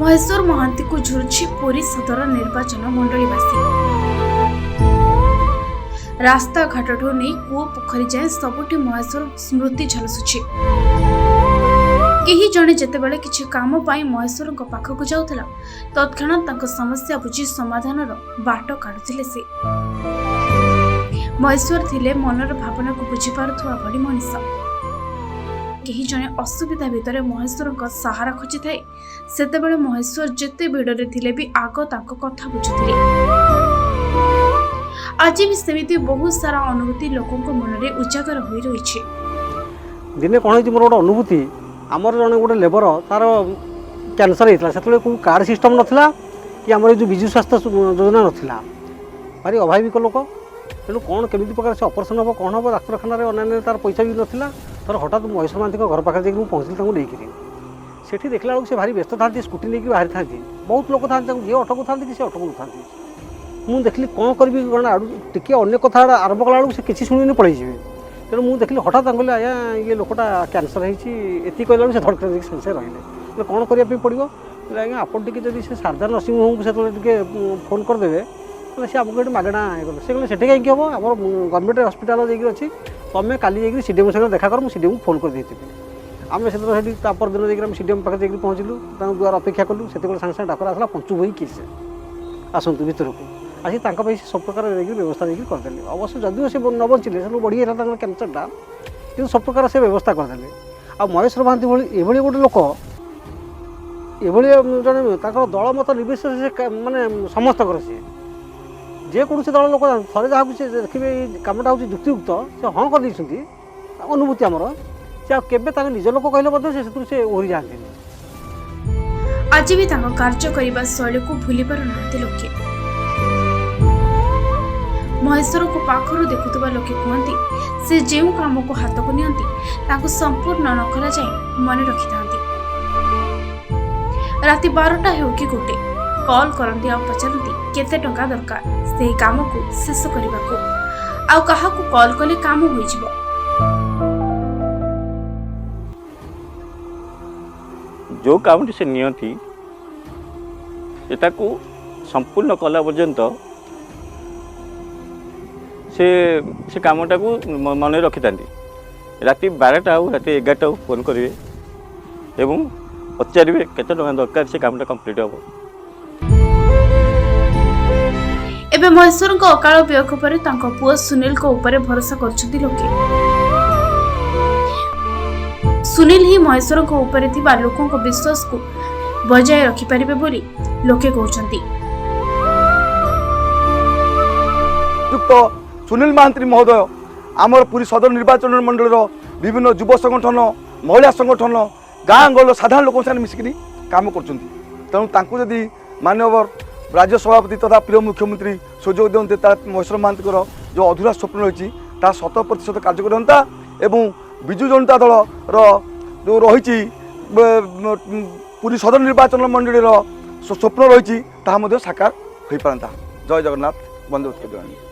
महेश्वर महांती को झुरुछि पुरी सदर निर्वाचन मंडलीवासी। रास्ता घाटठू नहीं कूओ पोखरी जाए सबुठी महेश्वर स्मृति झलसुछि। केही जणे जेतेबेले किछि काम पाई महेश्वर पाखक जाउथला तत्क्षणात तांको समस्या बुझी समाधानर बाट काढुथिले से। महेश्वर थिले मनर भावना को बुझी पारुथुवा भली मनीष। केही जणे असुविधा भितरे महेश्वर सहारा खोजी थाए सेतेबेले महेश्वर जेते भिडरे थिले भी आग तांको कथा बुझुथिले। आज भी सेमिति बहुत सारा अनुभूति लोकों को मन में उजागर हो रही। दिने कौन मोर गोटे अनुभूति आमर जन गोटे लेबर तार कैंसर होता से कोई कार्ड सिस्टम नाला कि आम जो विजु स्वास्थ्य योजना नाला भारी अभाविक लोक तेणु कौन केमी प्रकार से ऑपरेशन हम कौन हम डाक्तखाना अन्य तार पैसा भी नाला तर हठात महेश्वर महांती घर पाखे जाकि पहुँचली लेकिन सेठी देखला बेलू से भारी व्यस्त था स्कूटी लेकिन बाहरी था बहुत लोक था जी अटकू था कि अटकू था मुझे देखली कौन करी टे अनेक कथा आरंभ कला बेलू से किसी शुणी पड़े तेणु मुझे देखली हठात कहले आज्ञा ये लोकटा कैंसर होती कहला से धड़क संशय रही कौन करने पड़ो आज्ञा आप से शारदा नर्सिंग होम से फोन करदे सी आमको ये मागणा ये से कहले से कहीं हम आम गवर्नमेंट हस्पिटाल जाकि अच्छी तुम्हें काली जाकि सीडीएम संगे देखा कर सीडीएम को फोन कर देती आम से दिन जाकि सीडीएम पाखे जाकि पहुँचलु द्वार अपेक्षा कलु से सागे सागे डाक्तर आसला पंचु बही किस आसतु भर को आसी सब प्रकार व्यवस्था देखिए करदे अवश्य जदिव से न बचिले से बढ़ी था कैंसरटा कि सब प्रकार से व्यवस्था करदे आ महेश्वर महांती भाई गोटे लोक ये जन दल मत निर्विशेष से माने समस्त सी जेकोसी दल लोक थे जहाँ से देखिए कमटा हूँ युक्तियुक्त से हाँ कर अनुभूति आमर से केवे निज लोक कहले से ओहरी जाती। आज भी कार्य करने शैली को भूली पार ना लोके। महेश्वर को पाखर देखुवा लोके कहते से जो काम को हाथ को नियंती संपूर्ण न करा जाए मन रखि था। राति 12टा हो कि गोटे कॉल करती आ पचारती केते टंका दरकार से काम को शेष करने को आउ कहा को कॉल कले काम हो जिवो। जो काम से नियंती को संपूर्ण कला पर्यंत से कामटा को मन रखि था। राति 12टा हो राति 11टा हो फोन करेंगे एवं पचारे केते टंका दरकार से कामटा कंप्लीट हम। एबे महेश्वर अकाल वियोग पर पुओ सुनील को ऊपर भरोसा करछथि लोके। सुनील ही महेश्वर को ऊपर थिबा लोकों को विश्वास को बजाय रखि परिबे बोली लोके कहउछंती। सुनील महांती महोदय आमर पूरी सदर निर्वाचन मंडल विभिन्न युव संगठन महिला संगठन गाँ गल साधारण लोक साथ मिसिक काम कर मानव राज्य सभापति तथा प्रिय मुख्यमंत्री सुजोग दिखते महेश्वर महांती जो अधूरा स्वप्न रही 100% कार्य करता एवं विजु जनता दल जो रही पूरी सदर निर्वाचन मंडल स्वप्न रही साकार हो पारता। जय जगन्नाथ, वंदे उत्कल।